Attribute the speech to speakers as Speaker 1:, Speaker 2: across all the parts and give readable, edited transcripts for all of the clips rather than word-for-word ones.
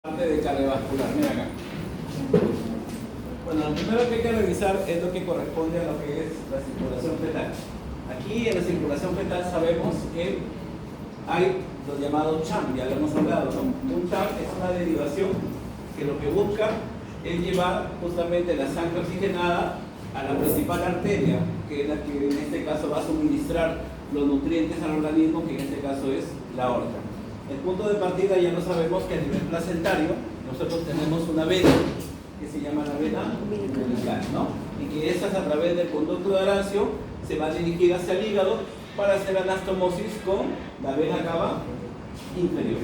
Speaker 1: Parte de cardiovascular, mira acá. Bueno, lo primero que hay que revisar es lo que corresponde a lo que es la circulación fetal. Aquí en la circulación fetal sabemos que hay los llamados CHAM, ya lo hemos hablado, ¿no? Un CHAM es una derivación que lo que busca es llevar justamente la sangre oxigenada a la principal arteria, que es la que en este caso va a suministrar los nutrientes al organismo, que en este caso es la aorta. El punto de partida ya lo sabemos que a nivel placentario nosotros tenemos una vena que se llama la vena umbilical, ¿no? Y que esta a través del conducto de Arancio se va a dirigir hacia el hígado para hacer anastomosis con la vena cava inferior.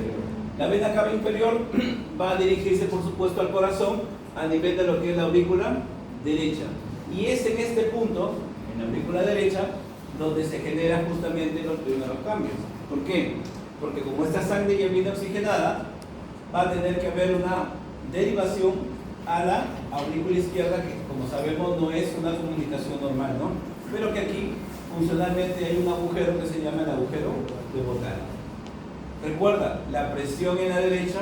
Speaker 1: La vena cava inferior va a dirigirse por supuesto al corazón a nivel de lo que es la aurícula derecha. Y es en este punto, en la aurícula derecha, donde se generan justamente los primeros cambios. ¿Por qué? Porque como esta sangre ya viene oxigenada, va a tener que haber una derivación a la aurícula izquierda, que como sabemos no es una comunicación normal, ¿no? Pero que aquí funcionalmente hay un agujero que se llama el agujero de Botán. Recuerda, la presión en la derecha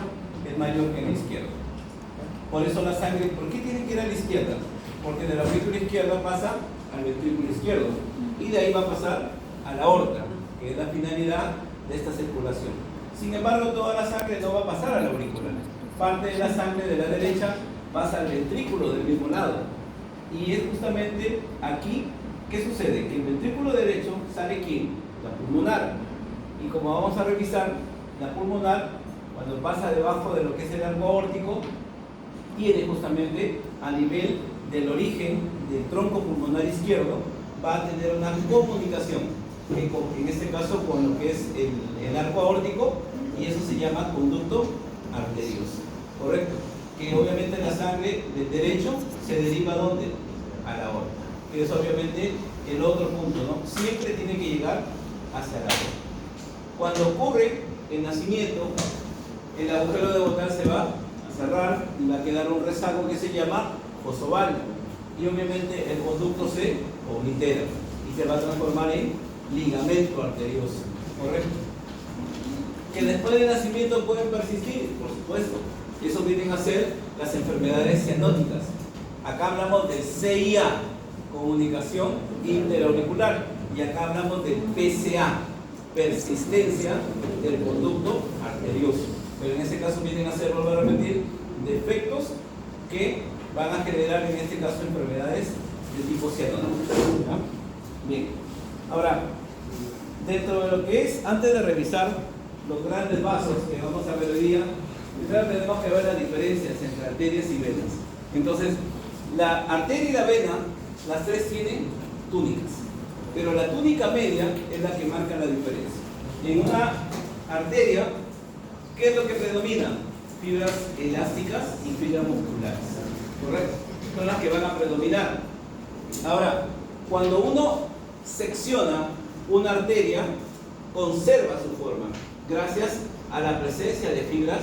Speaker 1: es mayor que en la izquierda. Por eso la sangre, ¿por qué tiene que ir a la izquierda? Porque de la aurícula izquierda pasa al ventrículo izquierdo y de ahí va a pasar a la aorta, que es la finalidad de esta circulación. Sin embargo, toda la sangre no va a pasar a la aurícula. Parte de la sangre de la derecha pasa al ventrículo del mismo lado. Y es justamente aquí, ¿qué sucede? Que el ventrículo derecho sale ¿quién? La pulmonar. Y como vamos a revisar, la pulmonar, cuando pasa debajo de lo que es el arco aórtico, tiene justamente a nivel del origen del tronco pulmonar izquierdo, va a tener una comunicación, en este caso con lo que es el arco aórtico, y eso se llama conducto arterioso, ¿correcto? Que obviamente la sangre del derecho se deriva ¿dónde? A la aorta, que es obviamente el otro punto, ¿no? Siempre tiene que llegar hacia la aorta. Cuando ocurre el nacimiento, el agujero de Botán se va a cerrar y va a quedar un rezago que se llama foso ovárico, y obviamente el conducto se oblitera y se va a transformar en ligamento arterioso, ¿correcto? Que después del nacimiento pueden persistir, por supuesto. Eso vienen a ser las enfermedades cianóticas. Acá hablamos del CIA, comunicación interauricular, y acá hablamos del PCA, persistencia del conducto arterioso. Pero en este caso vienen a ser, vuelvo a repetir, defectos que van a generar en este caso enfermedades de tipo cianótico. ¿Ya? Bien, ahora, dentro de lo que es, antes de revisar los grandes vasos que vamos a ver hoy día, primero tenemos que ver las diferencias entre arterias y venas. Entonces, la arteria y la vena, las tres tienen túnicas, pero la túnica media es la que marca la diferencia. En una arteria, ¿qué es lo que predomina? Fibras elásticas y fibras musculares, ¿correcto? Son las que van a predominar. Ahora, cuando uno secciona una arteria, conserva su forma gracias a la presencia de fibras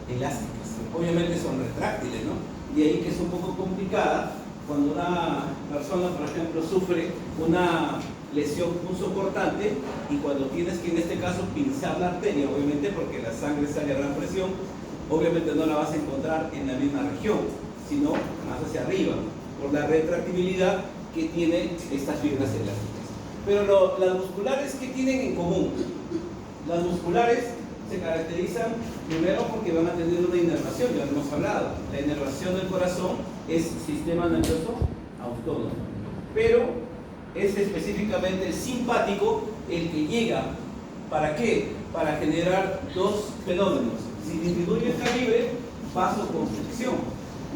Speaker 1: elásticas. Obviamente son retráctiles, ¿no? De ahí que es un poco complicada cuando una persona, por ejemplo, sufre una lesión punzocortante y cuando tienes que, en este caso, pinzar la arteria, obviamente porque la sangre sale a gran presión, obviamente no la vas a encontrar en la misma región, sino más hacia arriba, por la retractibilidad que tienen estas fibras elásticas. Pero las musculares, ¿qué tienen en común? Las musculares se caracterizan primero porque van a tener una inervación, ya lo hemos hablado. La inervación del corazón es sistema nervioso autónomo, pero es específicamente el simpático el que llega. ¿Para qué? Para generar dos fenómenos. Si disminuye el calibre, vasoconstricción.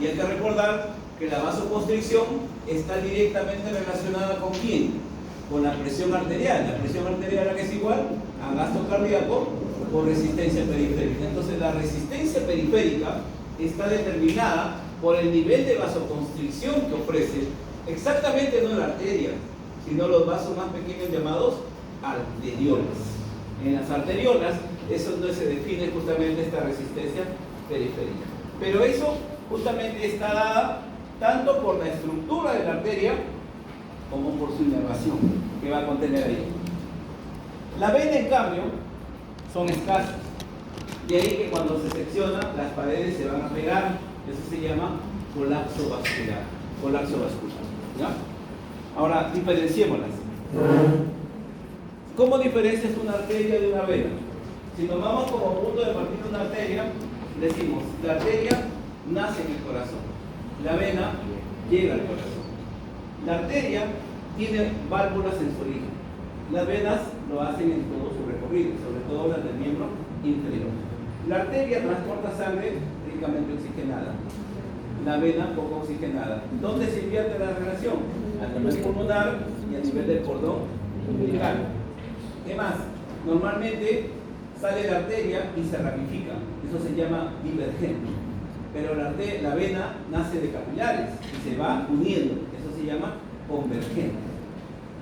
Speaker 1: Y hay que recordar que la vasoconstricción está directamente relacionada ¿con quién? Con la presión arterial. La presión arterial es igual a gasto cardíaco por resistencia periférica. Entonces la resistencia periférica está determinada por el nivel de vasoconstricción que ofrece exactamente no la arteria, sino los vasos más pequeños llamados arteriolas. En las arteriolas eso no se define justamente esta resistencia periférica. Pero eso justamente está dada tanto por la estructura de la arteria como por su inervación que va a contener ahí. La vena, en cambio, son escasas. De ahí que cuando se secciona, las paredes se van a pegar. Eso se llama colapso vascular. Colapso vascular. ¿Ya? Ahora, diferenciémoslas. ¿Cómo diferencias una arteria de una vena? Si tomamos como punto de partida una arteria, decimos, la arteria nace en el corazón, la vena llega al corazón. La arteria tiene válvulas en su origen. Las venas lo hacen en todo su recorrido, sobre todo las del miembro inferior. La arteria transporta sangre ricamente oxigenada, la vena poco oxigenada. ¿Dónde se invierte la relación? A nivel pulmonar y a nivel del cordón umbilical. ¿Qué más? Normalmente sale la arteria y se ramifica. Eso se llama divergente. Pero la vena nace de capilares y se va uniendo. Eso se llama convergente.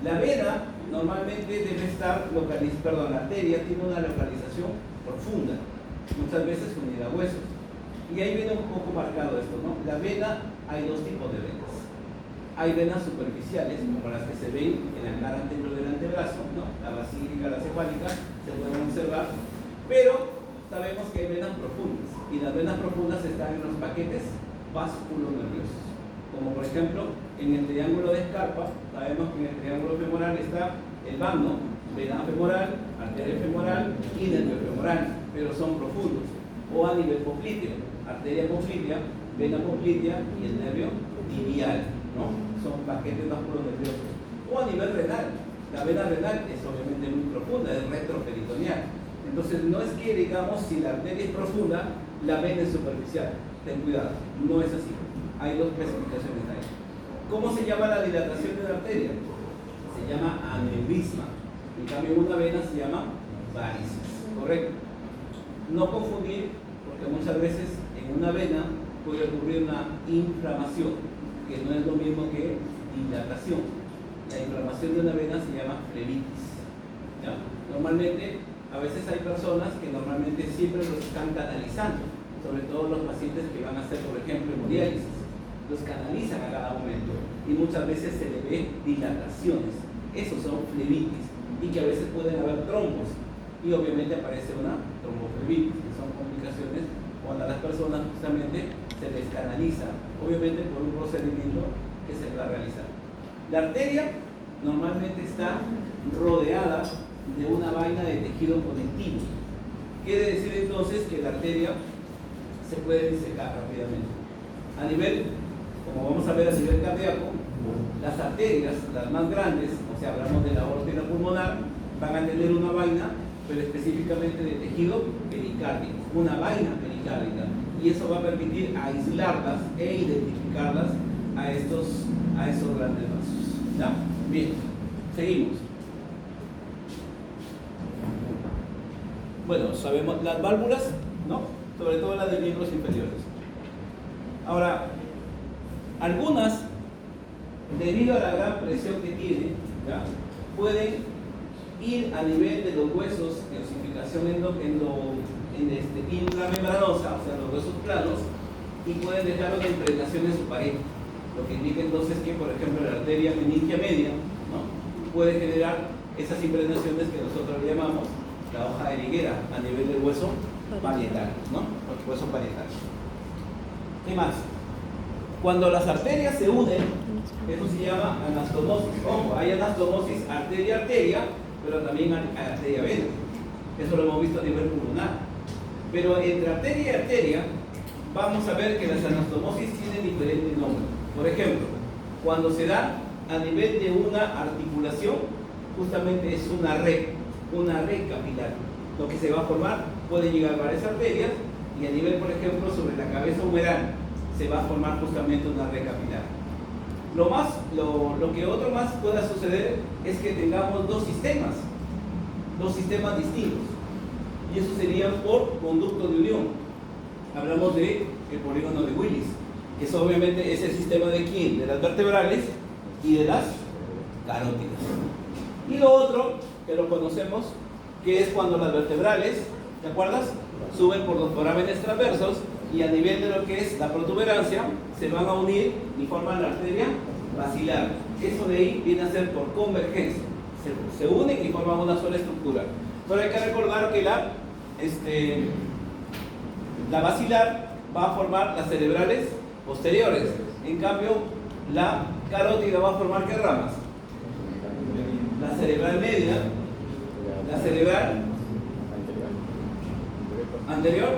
Speaker 1: La vena normalmente debe estar localizada, la arteria tiene una localización profunda, muchas veces unida a huesos. Y ahí viene un poco marcado esto, ¿no? La vena, hay dos tipos de venas. Hay venas superficiales, como las que se ven en la cara anterior del antebrazo, ¿no? La basílica, la cefálica, se pueden observar, pero sabemos que hay venas profundas, y las venas profundas están en los paquetes vasculonerviosos, como por ejemplo en el triángulo de Scarpa. Sabemos que en el triángulo femoral está el bando, vena femoral, arteria femoral y nervio femoral, pero son profundos. O a nivel popliteo, arteria poplitea, vena poplitea y el nervio tibial, ¿no? Son paquetes vasculonerviosos. O a nivel renal, la vena renal es obviamente muy profunda, es retroperitoneal. Entonces no es que digamos si la arteria es profunda, la vena es superficial. Ten cuidado, no es así. Hay dos clasificaciones ahí. ¿Cómo se llama la dilatación de la arteria? Se llama aneurisma. En cambio, una vena se llama varices. ¿Correcto? No confundir, porque muchas veces en una vena puede ocurrir una inflamación, que no es lo mismo que dilatación. La inflamación de una vena se llama flebitis. ¿Ya? Normalmente, a veces hay personas que normalmente siempre los están canalizando, sobre todo los pacientes que van a hacer, por ejemplo, hemodiálisis. Los canalizan a cada momento y muchas veces se le ve dilataciones. Esos son flebitis y que a veces pueden haber trombos y obviamente aparece una tromboflebitis, que son complicaciones cuando a las personas justamente se les canaliza, obviamente por un procedimiento que se va a realizar. La arteria normalmente está rodeada de una vaina de tejido conectivo. Quiere decir entonces que la arteria se puede disecar rápidamente. A nivel, como vamos a ver a nivel cardíaco, las arterias, las más grandes, o sea, hablamos de la aorta y la pulmonar, van a tener una vaina, pero específicamente de tejido pericárdico, una vaina pericárdica, y eso va a permitir aislarlas e identificarlas a esos grandes vasos. ¿Ya? Bien, seguimos. Bueno, sabemos las válvulas, ¿no? Sobre todo las de miembros inferiores. Ahora, algunas, debido a la gran presión que tiene, ¿ya?, pueden ir a nivel de los huesos de osificación intramembranosa, o sea, los huesos planos, y pueden dejar una impregnación en su pared. Lo que indica entonces que, por ejemplo, la arteria meningia media, ¿no?, puede generar esas impregnaciones que nosotros le llamamos la hoja de higuera a nivel del hueso parietal, ¿no? El hueso parietal. ¿Qué más? Cuando las arterias se unen, eso se llama anastomosis. Ojo, hay anastomosis arteria-arteria, pero también arteria-vena. Eso lo hemos visto a nivel pulmonar. Pero entre arteria y arteria, vamos a ver que las anastomosis tienen diferentes nombres. Por ejemplo, cuando se da a nivel de una articulación, justamente es una red capilar. Lo que se va a formar puede llegar a varias arterias, y a nivel, por ejemplo, sobre la cabeza humeral, se va a formar justamente una red capilar. Lo que otro más pueda suceder es que tengamos dos sistemas distintos, y eso sería por conducto de unión. Hablamos de el polígono de Willis, que es obviamente ese sistema de quién, de las vertebrales y de las carótidas. Y lo otro, que lo conocemos, que es cuando las vertebrales, ¿te acuerdas?, suben por los forámenes transversos, y a nivel de lo que es la protuberancia se van a unir y forman la arteria basilar. Eso de ahí viene a ser por convergencia, se unen y forman una sola estructura. Pero hay que recordar que la la basilar va a formar las cerebrales posteriores. En cambio, la carótida va a formar ¿qué ramas? La cerebral media, la cerebral anterior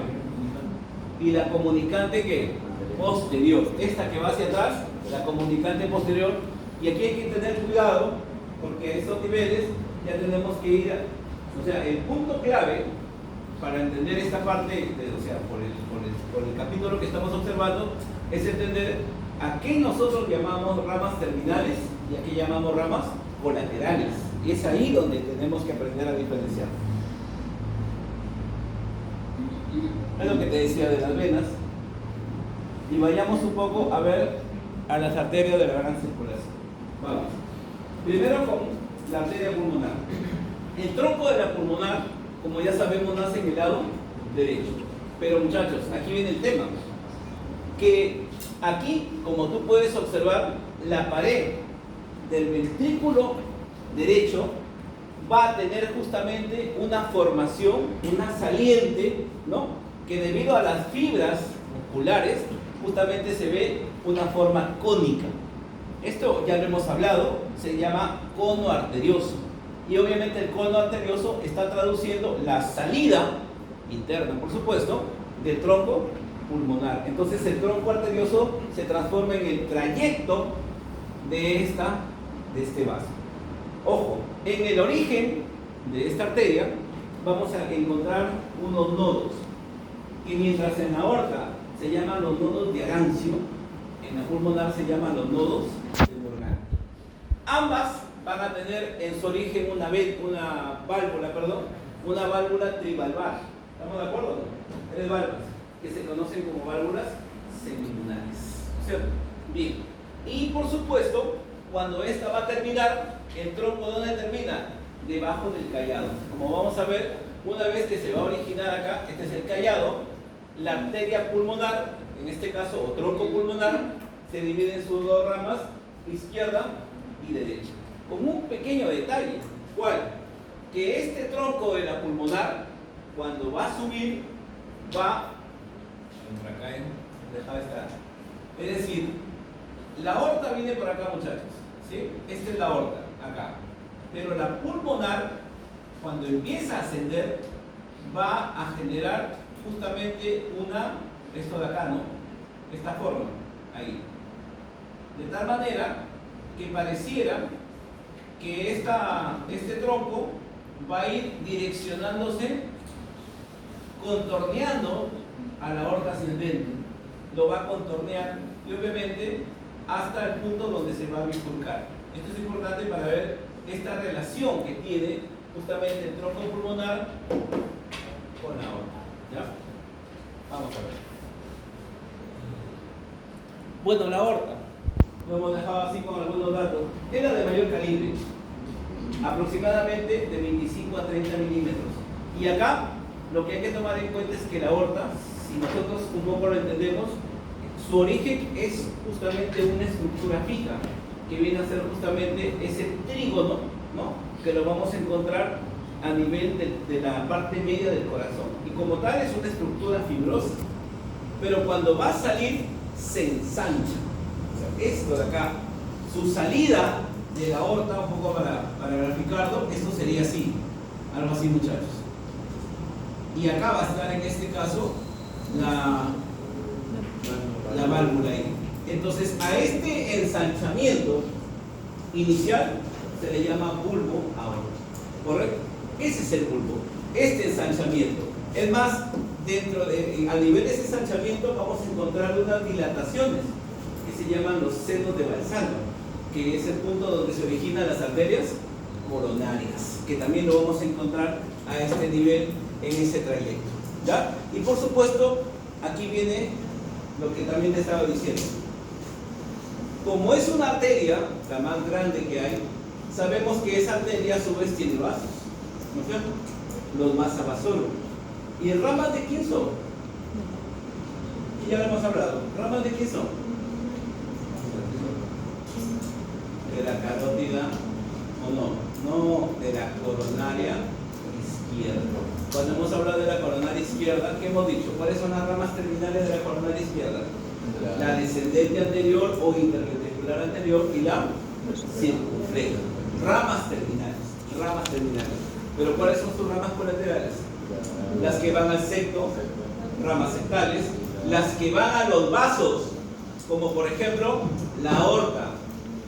Speaker 1: y la comunicante ¿qué? Posterior. Esta que va hacia atrás, la comunicante posterior. Y aquí hay que tener cuidado porque a esos niveles ya tenemos que ir o sea, el punto clave para entender esta parte, o sea, por el capítulo que estamos observando, es entender a qué nosotros llamamos ramas terminales y a qué llamamos ramas colaterales. Y es ahí donde tenemos que aprender a diferenciar. Es lo que te decía de las venas. Y vayamos un poco a ver a las arterias de la gran circulación. Vamos. Primero con la arteria pulmonar. El tronco de la pulmonar, como ya sabemos, nace en el lado derecho. Pero muchachos, aquí viene el tema. Que aquí, como tú puedes observar, la pared del ventrículo derecho va a tener justamente una formación, una saliente, ¿no? Que debido a las fibras musculares, justamente se ve una forma cónica. Esto ya lo hemos hablado, se llama cono arterioso. Y obviamente el cono arterioso está traduciendo la salida interna, por supuesto, del tronco pulmonar. Entonces el tronco arterioso se transforma en el trayecto de este vaso. Ojo, en el origen de esta arteria vamos a encontrar unos nodos, que mientras en la aorta se llaman los nodos de Arancio, en la pulmonar se llaman los nodos de Morgani. Ambas van a tener en su origen una válvula trivalvar. ¿Estamos de acuerdo? 3 válvulas que se conocen como válvulas semilunares. ¿Cierto? Bien. Y por supuesto, cuando esta va a terminar, el tronco ¿dónde termina? Debajo del callado. Como vamos a ver, una vez que se va a originar acá, este es el callado, la arteria pulmonar, en este caso, o tronco pulmonar, se divide en sus 2 ramas, izquierda y derecha. Con un pequeño detalle, ¿cuál? Que este tronco de la pulmonar, cuando va a subir, va por acá, deja de estar. Es decir, la aorta viene por acá, muchachos, ¿sí? Esta es la aorta, acá. Pero la pulmonar, cuando empieza a ascender, va a generar justamente esto de acá, ¿no? Esta forma, ahí. De tal manera que pareciera que este tronco va a ir direccionándose, contorneando a la aorta ascendente. Lo va a contornear y obviamente hasta el punto donde se va a bifurcar. Esto es importante para ver esta relación que tiene justamente el tronco pulmonar con la aorta. ¿Ya? Vamos a ver. Bueno, la aorta, lo hemos dejado así con algunos datos, era de mayor calibre, aproximadamente de 25 a 30 milímetros. Y acá lo que hay que tomar en cuenta es que la aorta, si nosotros un poco lo entendemos, su origen es justamente una estructura fija, que viene a ser justamente ese trígono, ¿no? Que lo vamos a encontrar a nivel de la parte media del corazón. Y como tal es una estructura fibrosa. Pero cuando va a salir, se ensancha. O sea, esto de acá, su salida de la aorta, un poco para graficarlo, esto sería así. Algo así, muchachos. Y acá va a estar en este caso la válvula ahí. Entonces a este ensanchamiento inicial se le llama bulbo aórtico, ¿correcto? Ese es el bulbo, este ensanchamiento. Es más, a nivel de ese ensanchamiento vamos a encontrar unas dilataciones que se llaman los senos de Balsano, que es el punto donde se originan las arterias coronarias, que también lo vamos a encontrar a este nivel en ese trayecto, ¿ya? Y por supuesto, aquí viene lo que también te estaba diciendo. Como es una arteria, la más grande que hay, sabemos que esa arteria a su vez tiene vasos, ¿no es cierto? Los vasovasoros. ¿Y ramas de quién son? Y ya lo hemos hablado. ¿Ramas de quién son? De la carótida, ¿o no? No, de la coronaria izquierda. Cuando hemos hablado de la coronaria izquierda, ¿qué hemos dicho? ¿Cuáles son las ramas terminales de la coronaria izquierda? La descendente anterior o interreticular anterior y la circunfleja. Ramas terminales, ramas terminales. Pero ¿cuáles son sus ramas colaterales? Las que van al septo, ramas septales, las que van a los vasos, como por ejemplo la aorta,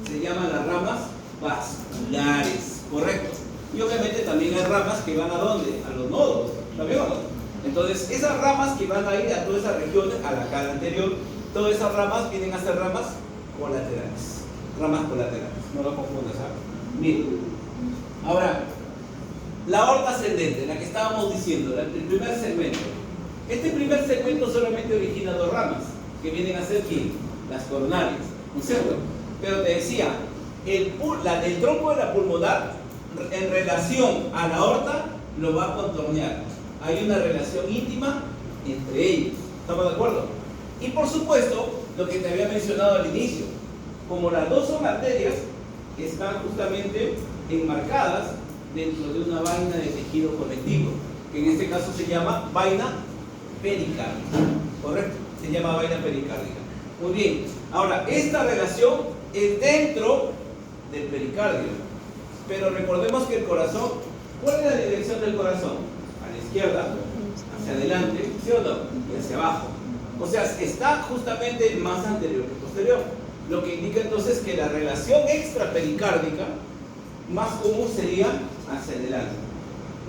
Speaker 1: se llaman las ramas vasculares, ¿correcto? Y obviamente también hay ramas que van a ¿dónde? A los nodos, ¿también o no? Entonces, esas ramas que van a ir a todas esas regiones, a la cara anterior, todas esas ramas vienen a ser ramas colaterales. Ramas colaterales, no lo confundas, ¿sabes? Bien, ahora, la aorta ascendente, la que estábamos diciendo, el primer segmento. Este primer segmento solamente origina dos ramas, que vienen a ser ¿quién? Las coronarias, ¿no es cierto? Pero te decía, el tronco de la pulmonar, en relación a la aorta, lo va a contornear. Hay una relación íntima entre ellos. ¿Estamos de acuerdo? Y por supuesto, lo que te había mencionado al inicio, como las dos son arterias, están justamente enmarcadas dentro de una vaina de tejido conectivo, que en este caso se llama vaina pericárdica. ¿Correcto? Se llama vaina pericárdica. Muy bien. Ahora, esta relación es dentro del pericardio. Pero recordemos que el corazón, ¿cuál es la dirección del corazón? A la izquierda, hacia adelante, ¿sí o no? Y hacia abajo. O sea, está justamente más anterior que posterior. Lo que indica entonces que la relación extrapericárdica más común sería hacia adelante.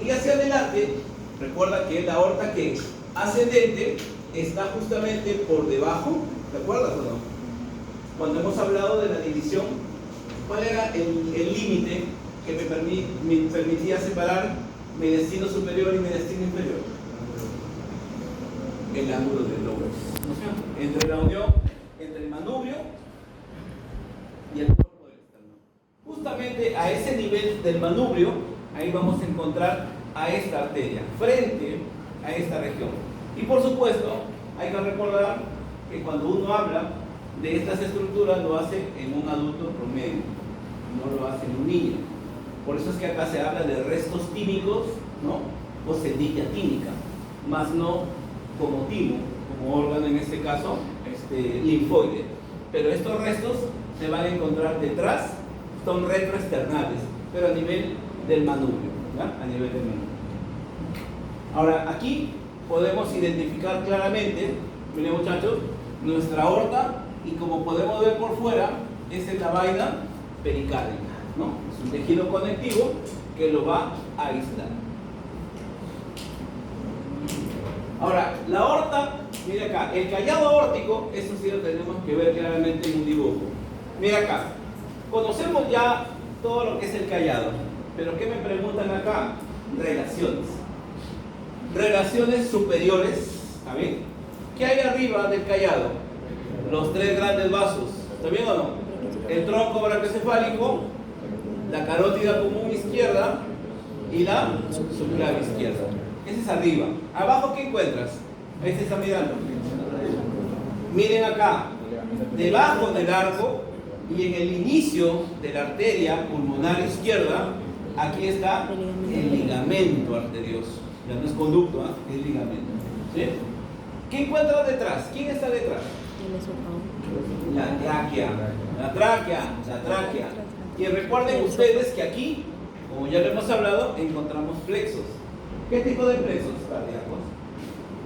Speaker 1: Y hacia adelante, recuerda que la aorta que ascendente está justamente por debajo, ¿te acuerdas o no? Cuando hemos hablado de la división, ¿cuál era el límite que me permitía separar mi destino superior y mi destino inferior? El ángulo del lobo. Entre la unión, entre el manubrio y el cuerpo del esternón. Justamente a ese nivel del manubrio, ahí vamos a encontrar a esta arteria, frente a esta región. Y por supuesto, hay que recordar que cuando uno habla de estas estructuras, lo hace en un adulto promedio, no lo hace en un niño. Por eso es que acá se habla de restos tímicos, ¿no? O cendilla tímica, más no como timo, como órgano en este caso, linfoide. Pero estos restos se van a encontrar detrás, son retroesternales, pero a nivel del manubrio, ¿ya? A nivel del manubrio. Ahora, aquí podemos identificar claramente, miren muchachos, nuestra aorta, y como podemos ver por fuera, esta es la vaina pericárdica, ¿no? Es un tejido conectivo que lo va a aislar. Ahora, la aorta, mira acá, el callado aórtico, eso sí lo tenemos que ver claramente en un dibujo. Mira acá, conocemos ya todo lo que es el callado, pero ¿qué me preguntan acá? Relaciones. Relaciones superiores, ¿está bien? ¿Qué hay arriba del callado? Los tres grandes vasos, ¿está bien o no? El tronco brachiocefálico, la carótida común izquierda y la subclavia izquierda. Ese es arriba. Abajo, ¿qué encuentras? Ahí se está mirando. Miren acá, debajo del arco y en el inicio de la arteria pulmonar izquierda, aquí está el ligamento arterioso. Ya no es conducto, ¿eh? Es ligamento. ¿Sí? ¿Qué encuentras detrás? ¿Quién está detrás? La tráquea. La tráquea, la tráquea. Y recuerden ustedes que aquí, como ya lo hemos hablado, encontramos plexos. ¿Qué tipo de plexos cardíacos?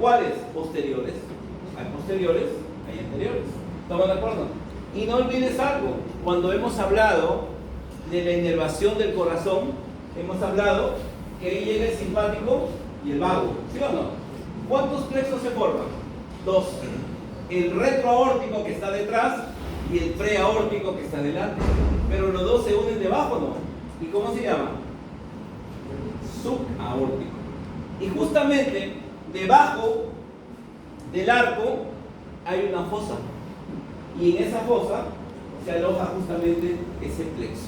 Speaker 1: ¿Cuáles? Posteriores. Hay posteriores, hay anteriores. ¿Estamos de acuerdo? Y no olvides algo. Cuando hemos hablado de la inervación del corazón, hemos hablado que ahí llega el simpático y el vago. ¿Sí o no? ¿Cuántos plexos se forman? Dos. El retroaórtico que está detrás y el preaórtico que está delante. Pero los dos se unen debajo, ¿no? ¿Y cómo se llama? Subaórtico. Y justamente debajo del arco hay una fosa. Y en esa fosa se aloja justamente ese plexo.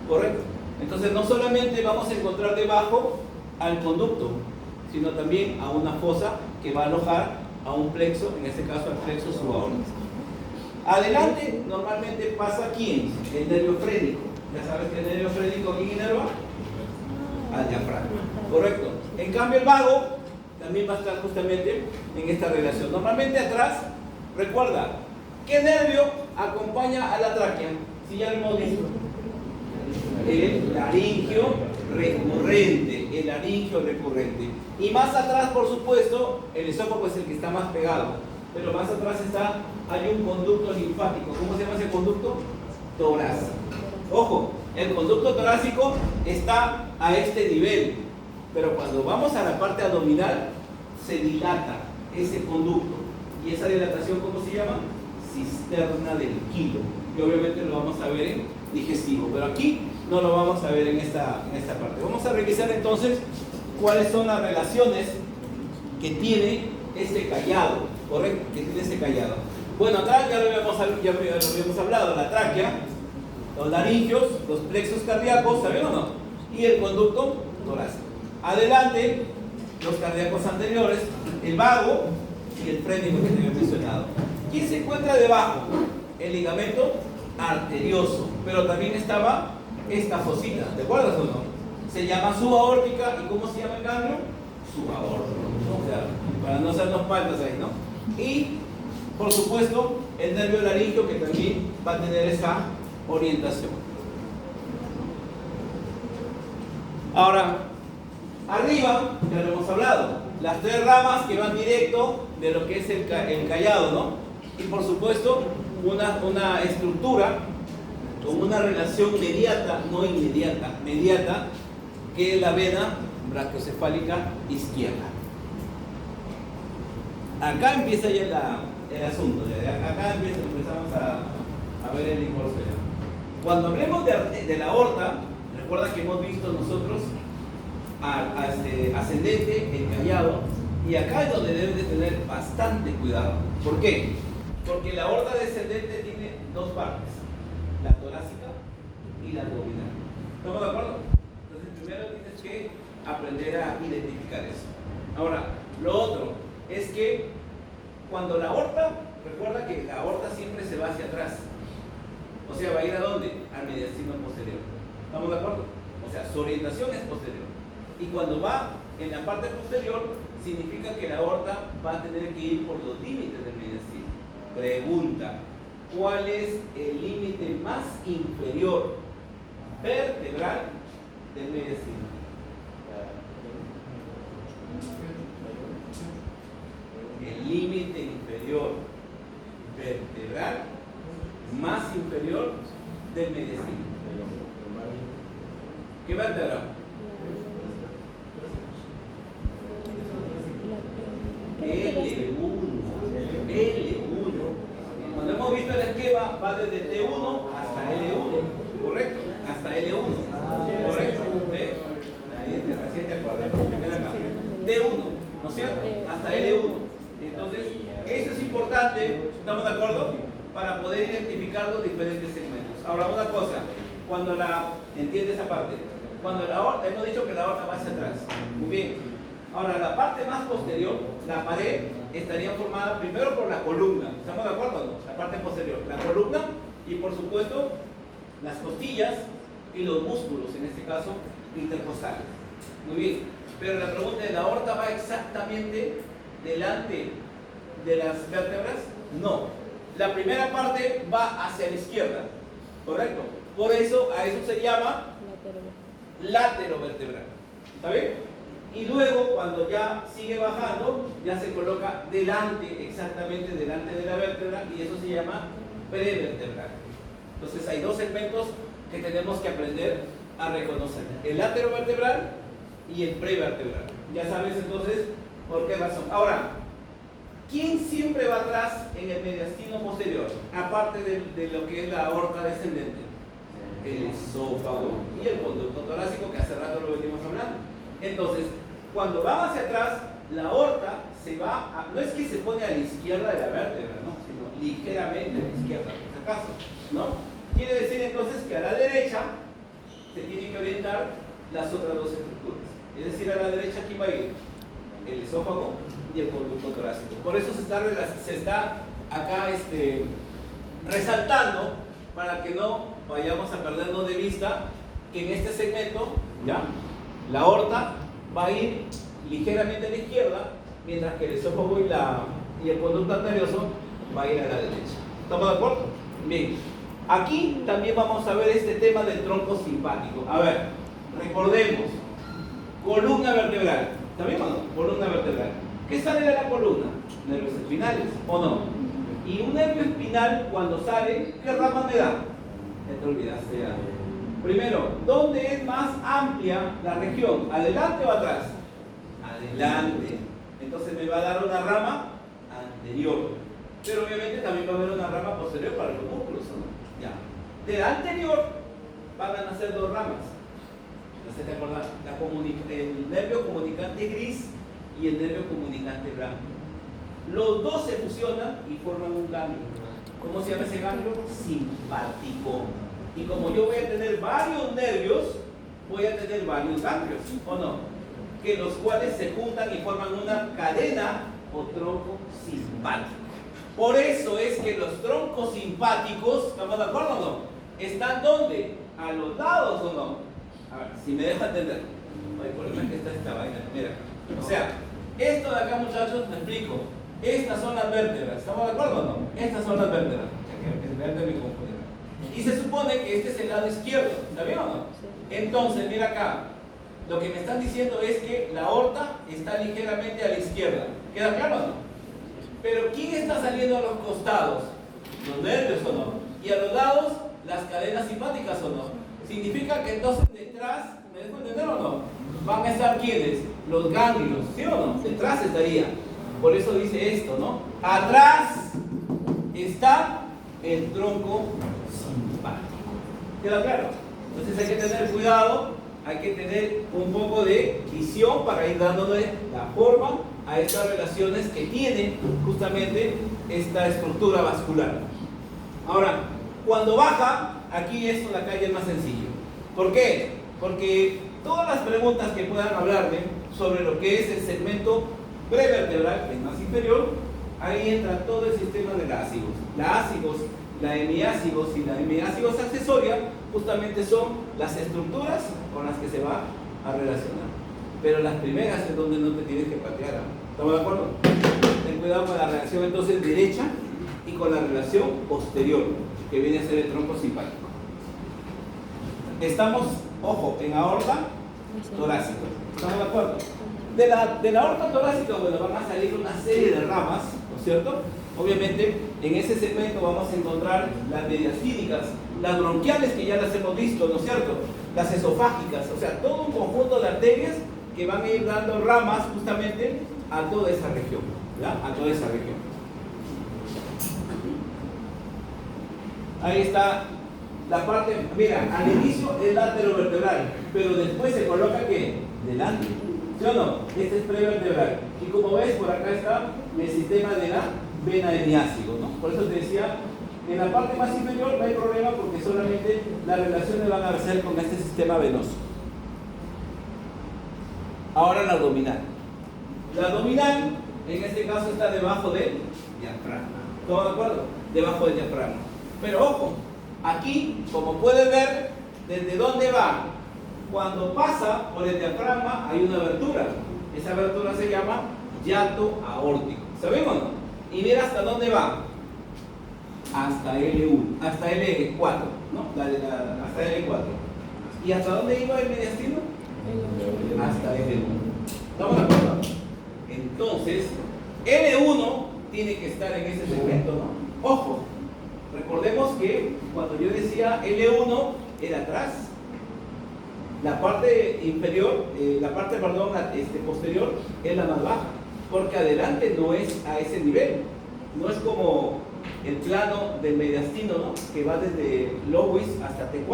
Speaker 1: ¿Correcto? Entonces no solamente vamos a encontrar debajo al conducto, sino también a una fosa que va a alojar a un plexo, en este caso al plexo subaórtico. Adelante normalmente pasa ¿quién? El nervio frénico. Ya sabes que el nervio frénico ¿quién inerva? Al diafragma. ¿Correcto? En cambio el vago también va a estar justamente en esta relación. Normalmente atrás, recuerda, ¿qué nervio acompaña a la tráquea? Si ya lo hemos visto. El laringio recurrente, el laringio recurrente. Y más atrás, por supuesto, el esófago es el que está más pegado. Pero más atrás hay un conducto linfático. ¿Cómo se llama ese conducto? Torácico. Ojo, el conducto torácico está a este nivel. Pero cuando vamos a la parte abdominal, se dilata ese conducto. ¿Y esa dilatación cómo se llama? Cisterna del quilo. Y obviamente lo vamos a ver en digestivo. Pero aquí no lo vamos a ver en esta parte. Vamos a revisar entonces cuáles son las relaciones que tiene este callado, ¿correcto? Que tiene este callado. Bueno, acá ya lo habíamos hablado, la tráquea, los laringios, los plexos cardíacos, ¿saben o no? Y el conducto torácico. Adelante, los cardíacos anteriores, el vago y el frénico que te había mencionado. ¿Quién se encuentra debajo? El ligamento arterioso, pero también estaba esta fosita, ¿te acuerdas o no? Se llama subaórtica. ¿Y cómo se llama el cambio? Subaórtico, ¿no? O sea, para no hacernos palmas ahí, ¿no? Y, por supuesto, el nervio laringio que también va a tener esa orientación. Ahora, arriba, ya lo hemos hablado, las tres ramas que van directo de lo que es el callado, ¿no? Y, por supuesto, una estructura con una relación mediata, no inmediata, mediata, que es la vena brachiocefálica izquierda. Acá empieza ya el asunto, acá empezamos a ver el divorcio. Cuando hablemos de la aorta, recuerda que hemos visto nosotros ascendente, el callado, y acá es donde deben de tener bastante cuidado. ¿Por qué? Porque la aorta descendente tiene dos partes, la torácica y la abdominal. ¿Estamos de acuerdo? Entonces primero tienes que aprender a identificar eso. Ahora, lo otro es que cuando la aorta, recuerda que la aorta siempre se va hacia atrás. O sea, ¿va a ir a dónde? Al mediastino posterior. ¿Estamos de acuerdo? O sea, su orientación es posterior. Y cuando va en la parte posterior, significa que la aorta va a tener que ir por los límites del mediastino. Pregunta, ¿cuál es el límite más inferior vertebral del mediastino? El límite inferior vertebral más inferior del mediastino. ¿Qué vértebra? L1. Cuando hemos visto el esquema, va desde T1 hasta L1, ¿correcto? Hasta L1, ¿correcto? Ahí recién te acuerdas, T1, ¿no es cierto? Hasta L1. Entonces, eso es importante, ¿estamos de acuerdo? Para poder identificar los diferentes segmentos. Ahora, una cosa, entiende esa parte, cuando la aorta, hemos dicho que la aorta va hacia atrás, muy bien. Ahora, la parte más posterior, la pared, estaría formada primero por la columna. ¿Estamos de acuerdo o no? La parte posterior, la columna y por supuesto las costillas y los músculos, en este caso, intercostales. Muy bien. Pero la pregunta es, ¿la aorta va exactamente delante de las vértebras? No. La primera parte va hacia la izquierda, ¿correcto? Por eso, a eso se llama látero vertebral. ¿Está bien? Y luego, cuando ya sigue bajando, ya se coloca delante, exactamente delante de la vértebra, y eso se llama prevertebral. Entonces hay dos segmentos que tenemos que aprender a reconocer: el látero vertebral y el prevertebral. Ya sabes entonces por qué razón. Ahora, ¿quién siempre va atrás en el mediastino posterior? Aparte de lo que es la aorta descendente, el esófago y el conducto torácico, que hace rato lo venimos hablando. Entonces, cuando va hacia atrás, la aorta se va no es que se pone a la izquierda de la vértebra, ¿no? Sino ligeramente a la izquierda, por si acaso, ¿no? Quiere decir entonces que a la derecha se tienen que orientar las otras dos estructuras. Es decir, a la derecha aquí va a ir el esófago y el conducto torácico. Por eso se está acá resaltando, para que no vayamos a perdernos de vista que en este segmento, ¿ya?, la aorta va a ir ligeramente a la izquierda, mientras que el esófago y el conducto arterioso va a ir a la derecha. ¿Estamos de acuerdo? Bien. Aquí también vamos a ver este tema del tronco simpático. A ver, recordemos, columna vertebral. ¿Está bien o no? Columna vertebral. ¿Qué sale de la columna? Nervios espinales, ¿o no? Y un nervio espinal, cuando sale, ¿qué rama me da? Ya te olvidaste ya. Primero, ¿dónde es más amplia la región? ¿Adelante o atrás? Adelante. Entonces me va a dar una rama anterior. Pero obviamente también va a haber una rama posterior para los músculos, ¿no? Ya. De la anterior van a nacer dos ramas. No sé si te acuerdas, el nervio comunicante gris y el nervio comunicante blanco. Los dos se fusionan y forman un ganglio. ¿Cómo se llama ese ganglio? Simpático. Y como yo voy a tener varios nervios, voy a tener varios ganglios, ¿o no? Que los cuales se juntan y forman una cadena o tronco simpático. Por eso es que los troncos simpáticos, ¿estamos de acuerdo o no? ¿Están dónde? ¿A los lados o no? A ver, si me deja entender. Ay, por eso es que está esta vaina. Mira, o sea, esto de acá, muchachos, me explico. Estas son las vértebras, ¿estamos de acuerdo o no? Estas son las vértebras. El verde me confunde. Y se supone que este es el lado izquierdo, ¿está bien o no? Entonces, mira acá. Lo que me están diciendo es que la aorta está ligeramente a la izquierda. ¿Queda claro o no? Pero ¿quién está saliendo a los costados? Los nervios o no. Y a los lados, las cadenas simpáticas o no. Significa que entonces detrás, ¿me dejo entender o no? Van a estar ¿quiénes? Los ganglios, ¿sí o no? Detrás estaría. Por eso dice esto, ¿no? Atrás está el tronco simpático. ¿Queda claro? Entonces hay que tener cuidado, hay que tener un poco de visión para ir dándole la forma a estas relaciones que tiene justamente esta estructura vascular. Ahora, cuando baja, aquí esto la calle es más sencillo. ¿Por qué? Porque todas las preguntas que puedan hablarme sobre lo que es el segmento prevertebral, que es más inferior, ahí entra todo el sistema de la ácigos. La ácigos, la hemiácigos y la hemiácigos accesoria justamente son las estructuras con las que se va a relacionar. Pero las primeras es donde no te tienes que patear. ¿Estamos de acuerdo? Ten cuidado con la relación entonces derecha y con la relación posterior, que viene a ser el tronco simpático. Estamos, ojo, en aorta torácica. ¿Estamos de acuerdo? De la aorta torácica, bueno, van a salir una serie de ramas, ¿no es cierto? Obviamente, en ese segmento vamos a encontrar las mediastínicas, las bronquiales, que ya las hemos visto, ¿no es cierto? Las esofágicas, o sea, todo un conjunto de arterias que van a ir dando ramas justamente a toda esa región, ¿ya? A toda esa región. Ahí está la parte, mira, al inicio es laterovertebral, pero después se coloca ¿qué? Delante. ¿Sí o no? Este es prevertebral. Y como ves, por acá está el sistema de la vena hemiácigo, ¿no? Por eso te decía, en la parte más inferior no hay problema porque solamente las relaciones van a ser con este sistema venoso. Ahora la abdominal. La abdominal, en este caso, está debajo del diafragma. ¿Estamos de acuerdo? Debajo del diafragma. Pero ojo, aquí, como pueden ver, ¿desde dónde va? Cuando pasa por el diafragma hay una abertura. Esa abertura se llama hiato aórtico. ¿Sabemos o no? Y mira hasta dónde va. Hasta L1, hasta L4, ¿no? Hasta L4. ¿Y hasta dónde iba el mediastino? Hasta L1. ¿Estamos de acuerdo? Entonces, L1 tiene que estar en ese segmento, ¿no? Ojo, recordemos que cuando yo decía L1 era atrás. La parte inferior, posterior es la más baja, porque adelante no es a ese nivel. No es como el plano del mediastino, ¿no? Que va desde Lowis hasta T4.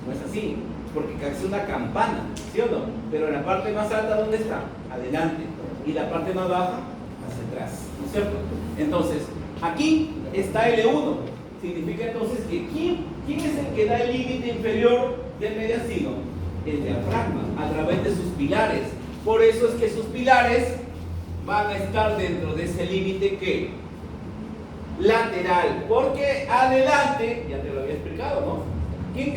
Speaker 1: No es así, porque es una campana, ¿sí o no? Pero la parte más alta, ¿dónde está? Adelante. Y la parte más baja, hacia atrás, ¿no es cierto? Entonces, aquí está L1. Significa entonces que ¿quién es el que da el límite inferior del mediastino? El diafragma, a través de sus pilares. Por eso es que sus pilares van a estar dentro de ese límite que lateral, porque adelante, ya te lo había explicado, ¿no?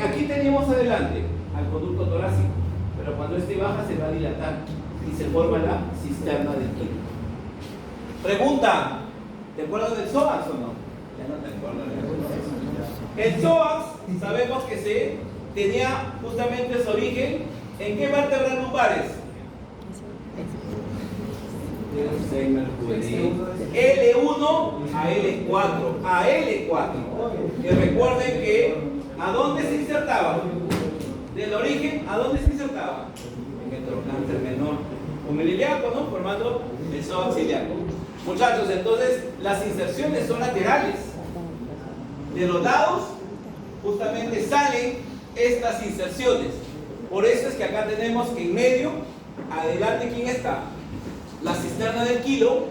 Speaker 1: Aquí tenemos adelante al conducto torácico, pero cuando este baja se va a dilatar, y se forma la cisterna del kilo. Pregunta, ¿te acuerdas del psoas o no? Ya no te acuerdas. El psoas, sabemos que se tenía justamente su origen ¿en qué vértebras lumbares? L1 a L4, a L4. Y recuerden que ¿a dónde se insertaba? Del origen, ¿a dónde se insertaba? En el trocánter menor, con el ilíaco, ¿no? Formando el psoas ilíaco. Muchachos, entonces las inserciones son laterales. De los lados, justamente salen estas inserciones. Por eso es que acá tenemos que en medio, adelante, ¿quién está? La cisterna del kilo,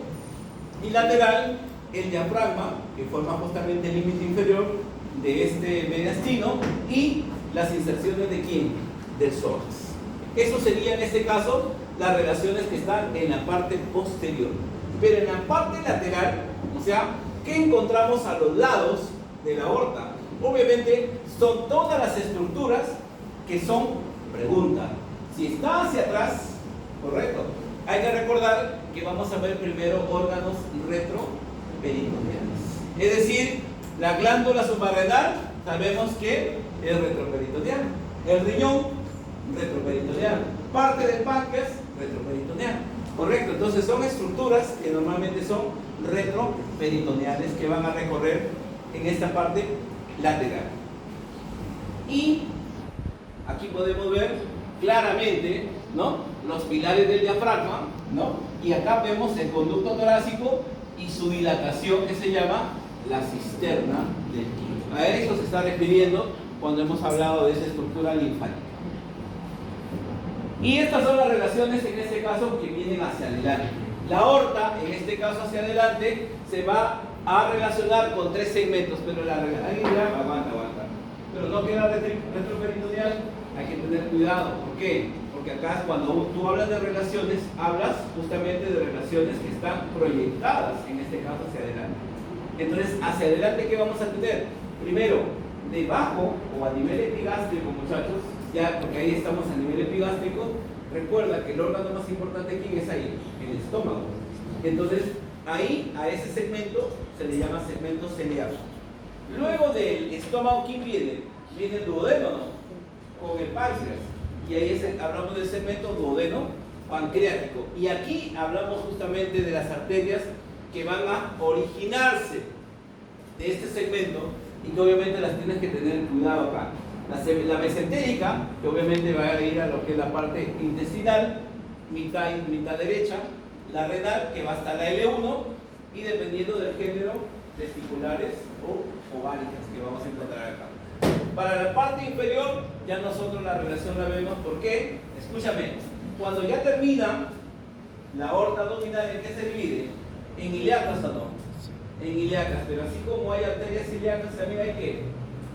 Speaker 1: y lateral el diafragma, que forma justamente el límite inferior de este mediastino, y las inserciones de quién? Del psoas. Eso sería en este caso las relaciones que están en la parte posterior. Pero en la parte lateral, o sea, ¿qué encontramos a los lados de la aorta? Obviamente son todas las estructuras que son, pregunta, si está hacia atrás, correcto. Hay que recordar que vamos a ver primero órganos retroperitoneales. Es decir, la glándula suprarrenal, sabemos que es retroperitoneal. El riñón, retroperitoneal. Parte del páncreas, retroperitoneal. Correcto, entonces son estructuras que normalmente son retroperitoneales que van a recorrer en esta parte lateral. Y aquí podemos ver claramente, ¿no?, los pilares del diafragma, ¿no? Y acá vemos el conducto torácico y su dilatación, que se llama la cisterna del kilo. A eso se está refiriendo cuando hemos hablado de esa estructura linfática. Y estas son las relaciones en este caso que vienen hacia adelante. La aorta, en este caso hacia adelante, se va a relacionar con tres segmentos, pero ahí ya aguanta. Pero no queda retroperitoneal, hay que tener cuidado. ¿Por qué? Porque acá cuando tú hablas de relaciones, hablas justamente de relaciones que están proyectadas, en este caso hacia adelante. Entonces, hacia adelante, ¿qué vamos a tener? Primero, debajo o a nivel epigástrico, muchachos, ya porque ahí estamos a nivel epigástrico, recuerda que el órgano más importante, ¿quién es ahí? El estómago. Entonces, ahí, a ese segmento, se le llama segmento ciliar. Luego del estómago, ¿quién viene? Viene el duodeno, ¿no? Con el páncreas. Y ahí hablamos del segmento duodeno pancreático. Y aquí hablamos justamente de las arterias que van a originarse de este segmento y que obviamente las tienes que tener cuidado acá. La mesentérica, que obviamente va a ir a lo que es la parte intestinal, mitad derecha, la renal, que va hasta la L1, y dependiendo del género, testiculares o ováricas, que vamos a encontrar acá. Para la parte inferior, ya nosotros la relación la vemos, porque, escúchame, cuando ya termina la aorta abdominal, ¿en qué se divide? En ilíacas o no, en ilíacas, pero así como hay arterias ilíacas, también hay que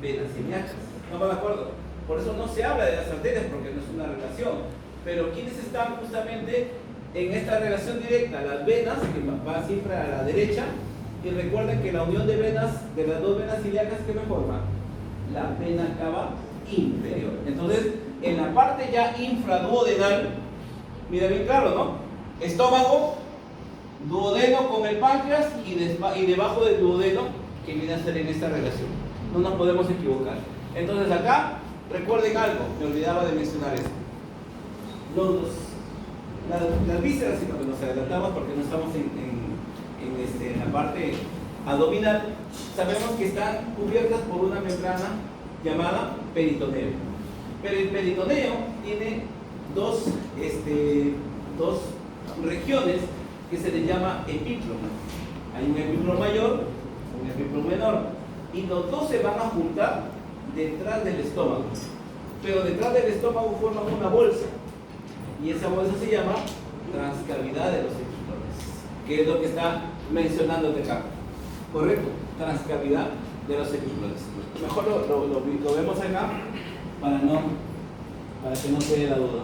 Speaker 1: venas ilíacas. ¿No van de acuerdo? Por eso no se habla de las arterias, porque no es una relación. Pero ¿quiénes están justamente en esta relación directa? Las venas, que van siempre a la derecha, y recuerden que la unión de venas, de las dos venas ilíacas, ¿qué me forma? La vena cava inferior. Entonces, en la parte ya infraduodenal, mira bien claro, ¿no? Estómago, duodeno con el páncreas y debajo del duodeno, que viene a ser en esta relación. No nos podemos equivocar. Entonces acá, recuerden algo, me olvidaba de mencionar esto. Las vísceras, sino que nos adelantamos porque no estamos en la parte abdominal, sabemos que están cubiertas por una membrana llamada peritoneo. Pero el peritoneo tiene dos regiones que se le llama epíplomo. Hay un epíplomo mayor, un epíplomo menor, y los dos se van a juntar detrás del estómago. Pero detrás del estómago forman una bolsa, y esa bolsa se llama transcavidad de los epíplones, que es lo que está mencionándote acá. ¿Correcto? Transcavidad de los epíplones. Mejor lo vemos acá para que no quede la duda.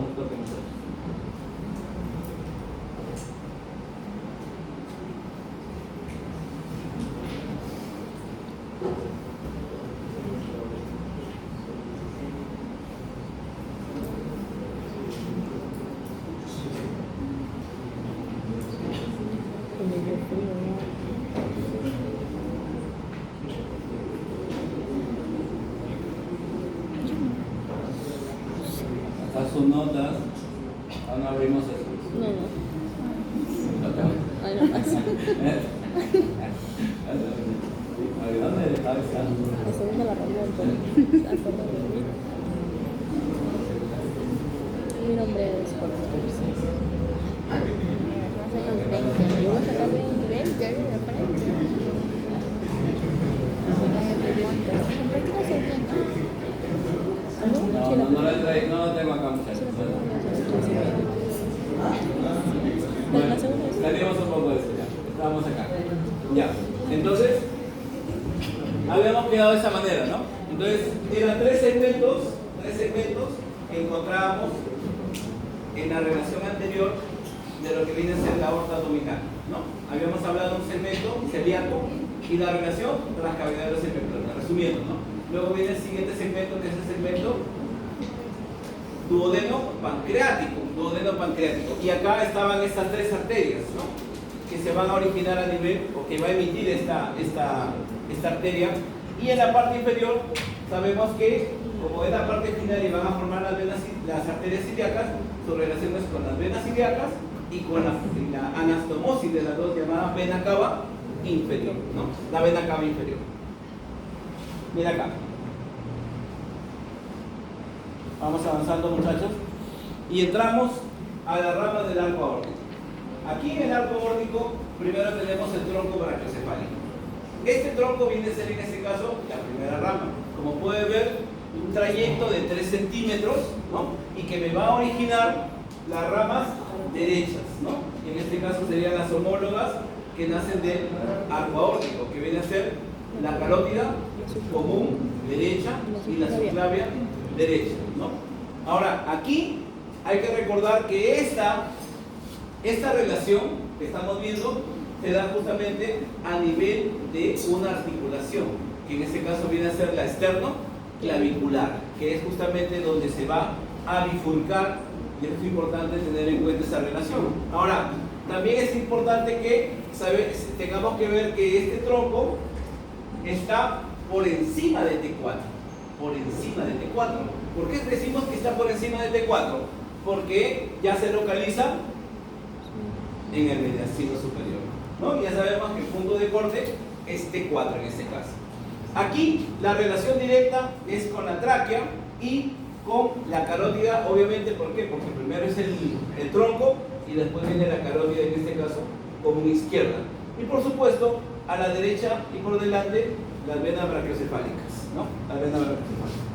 Speaker 1: sus notas. Aún no abrimos eso.
Speaker 2: No. Ahí no pasa.
Speaker 1: ¿Dónde está?
Speaker 2: La segunda la reunión, pero se acuerda de mí. Mi nombre es Jorge. Yo voy a sacar bien nivel, ya viene de frente.
Speaker 1: No lo tengo acá, muchachos. Bueno, salimos un poco de eso ya. Estamos acá. Ya. Entonces, habíamos quedado de esa manera, ¿no? Entonces, eran tres segmentos que encontrábamos en la relación anterior de lo que viene a ser la aorta abdominal, ¿no? Habíamos hablado de un segmento celíaco y la relación de las cavidades pectorales, resumiendo, ¿no? Luego viene el siguiente segmento, que es el segmento duodeno-pancreático. Y acá estaban estas tres arterias, ¿no? Que se van a originar a nivel, o que va a emitir esta arteria. Y en la parte inferior, sabemos que, como es la parte final y van a formar las arterias ilíacas, su relación es con las venas ilíacas y con la anastomosis de las dos llamadas vena cava inferior, ¿no? La vena cava inferior. Mira acá. Vamos avanzando, muchachos. Y entramos a la rama del arco aórtico. Aquí en el arco aórtico, primero tenemos el tronco brachiocefálico. Este tronco viene a ser en este caso la primera rama. Como puede ver, un trayecto de 3 centímetros, ¿no? Y que me va a originar las ramas derechas, ¿no? En este caso serían las homólogas que nacen del arco aórtico, que viene a ser la carótida común derecha y la subclavia derecha, ¿no? Ahora, aquí hay que recordar que esta relación que estamos viendo se da justamente a nivel de una articulación, que en este caso viene a ser la esternoclavicular, que es justamente donde se va a bifurcar, y es importante tener en cuenta esa relación. Ahora, también es importante que tengamos que ver que este tronco está por encima de T4. Por encima de T4. ¿Por qué decimos que está por encima de T4? Porque ya se localiza en el mediastino superior, ¿no? Ya sabemos que el punto de corte es T4 en este caso. Aquí la relación directa es con la tráquea y con la carótida, obviamente. ¿Por qué? Porque primero es el tronco y después viene la carótida, en este caso común izquierda. Y por supuesto, a la derecha y por delante, las venas brachiocefálicas, ¿no? Las venas brachiocefálicas.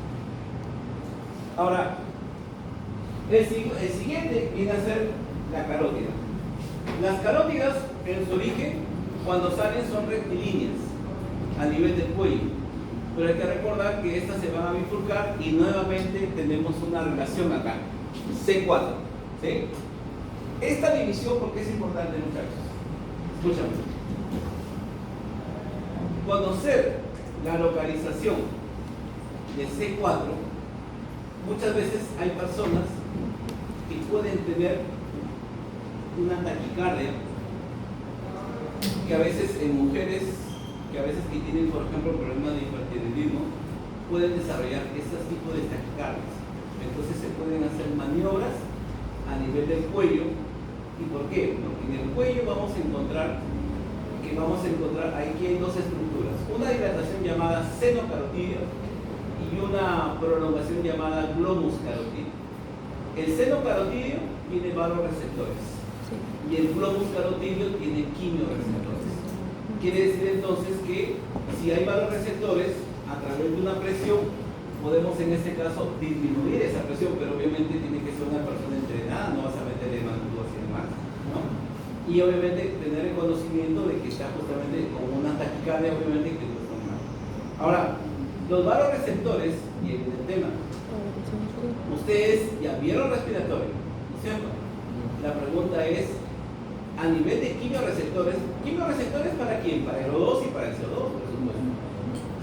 Speaker 1: Ahora, el siguiente viene a ser la carótida. Las carótidas, en su origen, cuando salen son rectilíneas a nivel del cuello, pero hay que recordar que estas se van a bifurcar y nuevamente tenemos una relación acá, C4, ¿sí? Esta división, ¿por qué es importante, muchachos? Escúchame. Conocer la localización de C4, muchas veces hay personas que pueden tener una taquicardia, que a veces en mujeres que tienen, por ejemplo, problemas de hipertiroidismo, pueden desarrollar estos tipos de taquicardias. Entonces se pueden hacer maniobras a nivel del cuello. ¿Y por qué? Porque en el cuello vamos a encontrar aquí hay dos estructuras, una dilatación llamada seno carotídeo y una prolongación llamada globus carotídeo. El seno carotídeo tiene vasoreceptores y el globus carotídeo tiene quimioreceptores. Quiere decir entonces que si hay vasoreceptores, a través de una presión podemos en este caso disminuir esa presión, pero obviamente tiene que ser una persona entrenada, no vas a meterle mandúas y demás, ¿no? Y obviamente tener el conocimiento de que está justamente con una taquicardia, obviamente que no es normal. Ahora, los vasoreceptores, y en el tema, ustedes ya vieron respiratorio, ¿no es cierto? La pregunta es, a nivel de quimioreceptores ¿para quién? Para el O2 y para el CO2, por supuesto.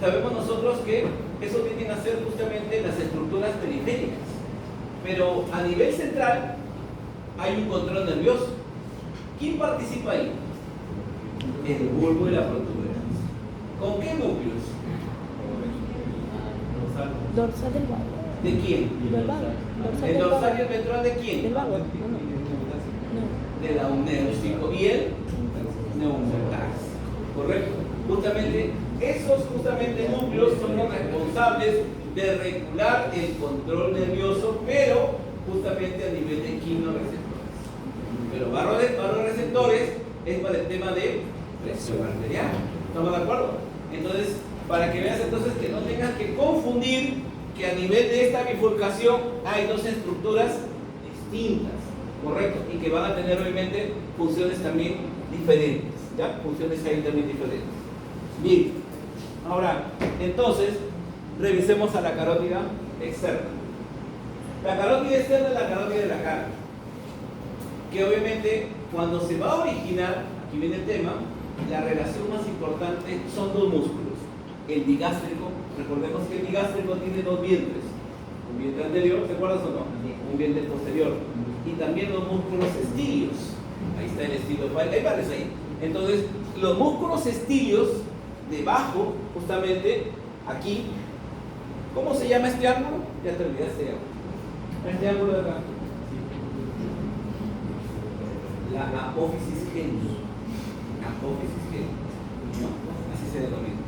Speaker 1: Sabemos nosotros que eso tienen a ser justamente las estructuras periféricas, pero a nivel central hay un control nervioso. ¿Quién participa ahí? El bulbo y la protuberancia. ¿Con qué núcleos?
Speaker 2: Dorsal del vago.
Speaker 1: ¿De quién?
Speaker 2: Del vago.
Speaker 1: ¿El dorsal y el ventral de quién?
Speaker 2: Del vago. No.
Speaker 1: De la neurocico y el neumortax. ¿Correcto? Justamente esos núcleos son los responsables de regular el control nervioso, pero justamente a nivel de quimioreceptores. Pero barroreceptores es para el tema de presión arterial. ¿Estamos de acuerdo? Entonces, para que veas entonces que no tengas que confundir que a nivel de esta bifurcación hay dos estructuras distintas, ¿correcto? Y que van a tener obviamente funciones también diferentes, ¿ya? Funciones ahí también diferentes. Bien, ahora, entonces, revisemos a la carótida externa. La carótida externa es la carótida de la cara, que obviamente cuando se va a originar, aquí viene el tema, la relación más importante son dos músculos. El digástrico, recordemos que el digástrico tiene dos vientres, un vientre anterior, ¿te acuerdas o no? Un vientre posterior, y también los músculos estilios. Ahí está el estilo, hay varios ahí. Entonces, los músculos estilios debajo, justamente aquí, ¿cómo se llama este ángulo? Ya te olvidaste. Este ángulo de acá, la apófisis genius. Apófisis genius, ¿no? Así se denomina.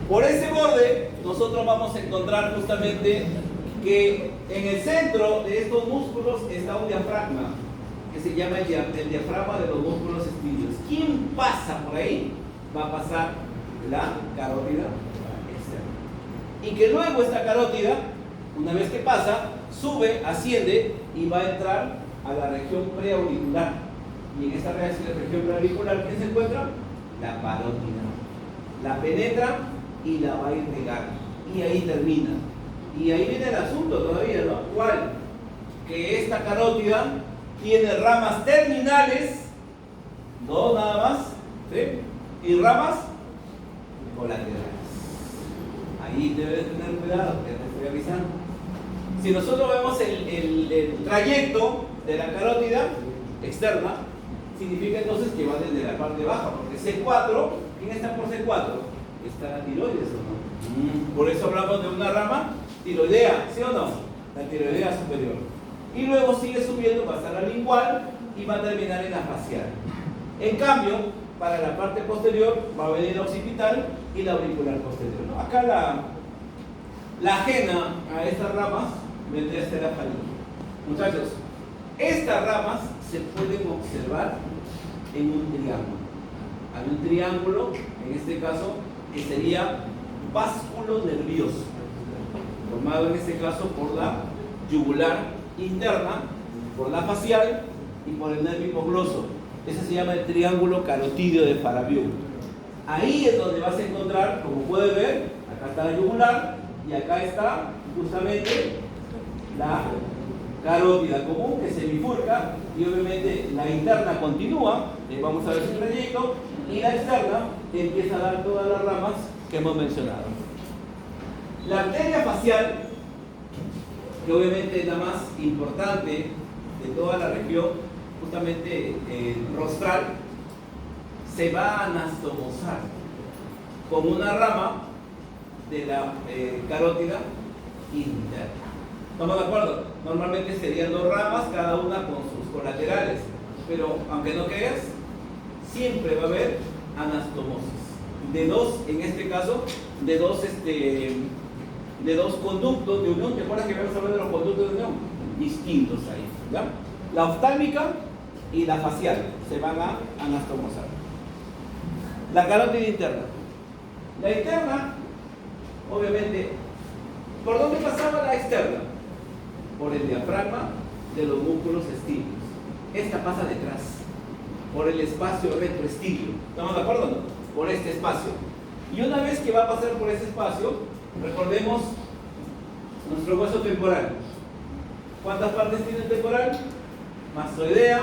Speaker 1: Por ese borde, nosotros vamos a encontrar justamente que en el centro de estos músculos está un diafragma, que se llama el diafragma de los músculos estilios. ¿Quién pasa por ahí? Va a pasar la carótida externa. Y que luego esta carótida, una vez que pasa, sube, asciende y va a entrar a la región preauricular. Y en esta región preauricular, ¿qué se encuentra? La parótida. La penetra y la va a irrigar. Y ahí termina. Y ahí viene el asunto todavía, ¿no? ¿Cuál? Que esta carótida tiene ramas terminales, dos nada más, ¿sí? Y ramas colaterales. Ahí debes tener cuidado, que te estoy avisando. Si nosotros vemos el trayecto de la carótida externa, significa entonces que va desde la parte baja, porque C4, ¿quién está por C4? Está la tiroides, ¿o no? Por eso hablamos de una rama tiroidea, ¿sí o no? La tiroidea superior. Y luego sigue subiendo, va a estar la lingual y va a terminar en la facial. En cambio, para la parte posterior va a venir la occipital y la auricular posterior, ¿no? Acá la ajena a estas ramas vendría a ser la faringe. Muchachos, estas ramas se pueden observar en un triángulo. Hay un triángulo, en este caso, que sería básculo nervioso, formado en este caso por la yugular interna, por la facial y por el nervio hipogloso. Ese se llama el triángulo carotídeo de Farabian. Ahí es donde vas a encontrar, como puedes ver, acá está la yugular y acá está justamente la carótida común que se bifurca y obviamente la interna continúa, vamos a ver su trayecto, y la externa empieza a dar todas las ramas que hemos mencionado. La arteria facial, que obviamente es la más importante de toda la región, justamente rostral, se va a anastomosar como una rama de la carótida interna. ¿Estamos de acuerdo? Normalmente serían dos ramas, cada una con sus colaterales, pero aunque no creas, siempre va a haber anastomosis. De dos, en este caso, de dos conductos de unión. ¿Te acuerdas que vamos a hablar de los conductos de unión? Distintos ahí, ¿ya? La oftálmica y la facial se van a anastomosar. La carótida interna. La interna, obviamente, ¿por dónde pasaba la externa? Por el diafragma de los músculos estilios. Esta pasa detrás, por el espacio retroestilio. ¿Estamos de acuerdo o no? Por este espacio. Y una vez que va a pasar por ese espacio, recordemos nuestro hueso temporal. ¿Cuántas partes tiene el temporal? Mastoidea,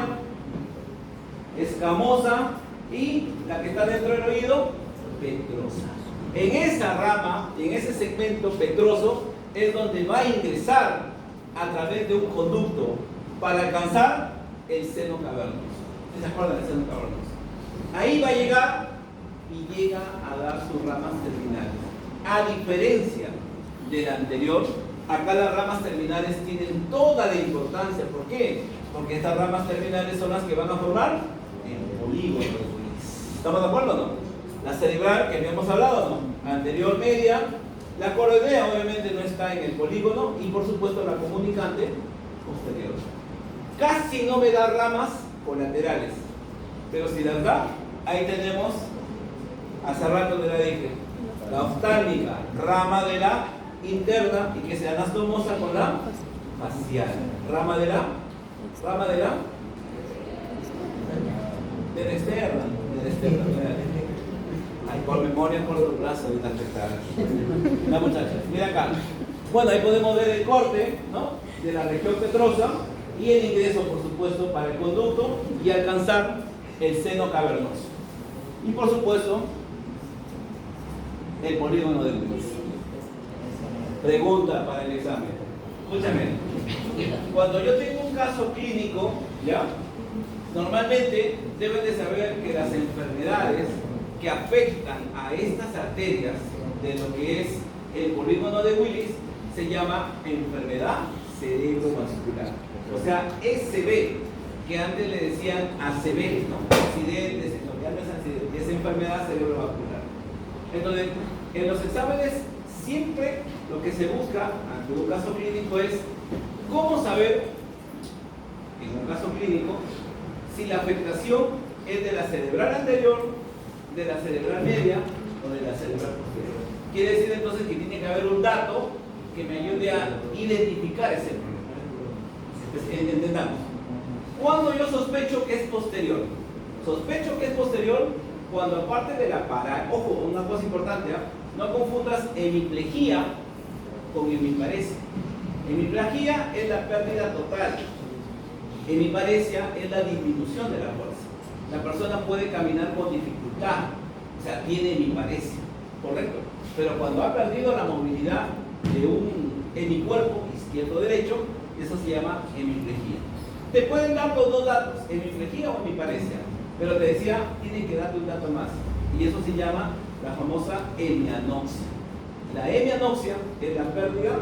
Speaker 1: escamosa y la que está dentro del oído, petrosa. En esa rama, en ese segmento petroso, es donde va a ingresar a través de un conducto para alcanzar el seno cavernoso. ¿Se acuerdan del seno cavernoso? Ahí va a llegar y llega a dar sus ramas terminales. A diferencia del anterior, Acá las ramas terminales tienen toda la importancia. ¿Por qué? Porque estas ramas terminales son las que van a formar el polígono de Willis. ¿Estamos de acuerdo o no? La cerebral, que habíamos hablado, ¿no? Anterior, media. La coroidea obviamente no está en el polígono y por supuesto la comunicante posterior. Casi no me da ramas colaterales, pero si las da, ahí tenemos, hace rato te la dije, la oftálmica, rama de la interna y que se anastomosa con la facial. Rama de la externa. Ay, por memoria, por los brazos, ahorita la muchacha. Mira acá. Bueno, ahí podemos ver el corte, ¿no? De la región petrosa y el ingreso, por supuesto, para el conducto y alcanzar el seno cavernoso. Y por supuesto, el polígono de Willis. Pregunta para el examen. Escúchame. Cuando yo tengo un caso clínico, ¿ya? Normalmente deben de saber que las enfermedades que afectan a estas arterias de lo que es el polígono de Willis se llama enfermedad cerebrovascular. O sea, SB, que antes le decían ACV, ¿no? Accidentes, es enfermedad cerebrovascular. Entonces, en los exámenes siempre lo que se busca ante un caso clínico es cómo saber, en un caso clínico, si la afectación es de la cerebral anterior, de la cerebral media o de la cerebral posterior. Quiere decir entonces que tiene que haber un dato que me ayude a identificar ese problema. Entendamos. Cuando yo sospecho que es posterior, sospecho que es posterior cuando aparte de la parálisis, ojo, una cosa importante, ¿eh? No confundas hemiplegia con hemiparesia. Hemiplegia es la pérdida total. Hemiparesia es la disminución de la fuerza. La persona puede caminar con dificultad, o sea, tiene hemiparesia, ¿correcto? Pero cuando ha perdido la movilidad de un hemicuerpo izquierdo-derecho, eso se llama hemiplegia. Te pueden dar los dos datos, hemiplegia o hemiparesia, pero te decía, tienen que darte un dato más, y eso se llama la famosa hemianoxia. La hemianoxia es la pérdida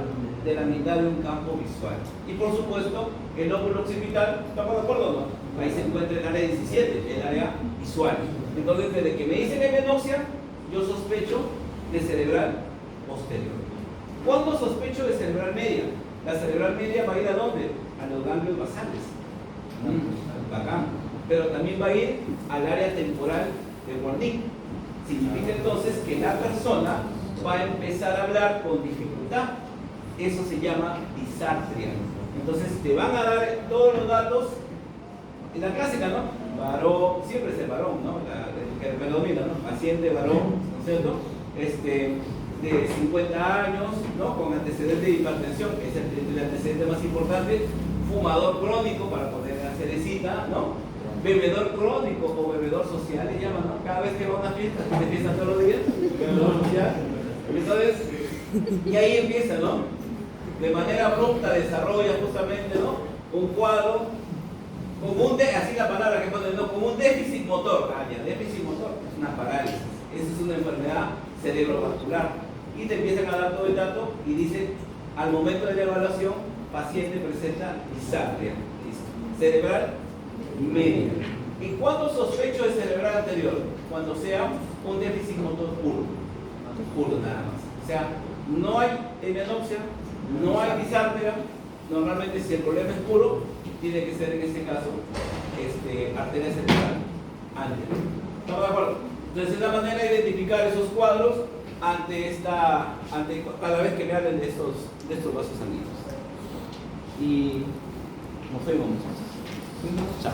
Speaker 1: de la mitad de un campo visual. Y por supuesto, el lóbulo occipital, ¿estamos de acuerdo o no? Ahí se encuentra el área 17, el área visual. Entonces, desde que me dicen hemianoxia, yo sospecho de cerebral posterior. ¿Cuándo sospecho de cerebral media? La cerebral media va a ir ¿a dónde? A los ganglios basales. Bacán. Pero también va a ir al área temporal de Wernicke. Significa entonces que la persona va a empezar a hablar con dificultad. Eso se llama disartria. Entonces te van a dar todos los datos. En la clásica, ¿no? Varón, siempre es el varón, ¿no? El que predomina, ¿no? Paciente varón, ¿no es cierto? De 50 años, ¿no? Con antecedente de hipertensión, que es el antecedente más importante. Fumador crónico, para poner la cerecita, ¿no? Bebedor crónico o bebedor social, le llaman, ¿no? Cada vez que va a una fiesta, se fiesta todos los días, bebedor social. Entonces, y ahí empieza, ¿no? De manera abrupta desarrolla justamente, ¿no? Un cuadro, como así la palabra que ponen, ¿no? Como un déficit motor. Déficit motor es una parálisis. Esa es una enfermedad cerebrovascular. Y te empiezan a dar todo el dato y dicen, al momento de la evaluación, paciente presenta disartria. Cerebral media. ¿Y cuándo sospecho de cerebral anterior? Cuando sea un déficit motor puro. Puro nada más. O sea, no hay hemianopsia, no hay disartria. Normalmente si el problema es puro, tiene que ser en este caso arteria cerebral anterior. ¿Estamos de acuerdo? Entonces es la manera de identificar esos cuadros ante cada vez que me hablen de estos vasos sanguíneos. Y nos vemos. Chao.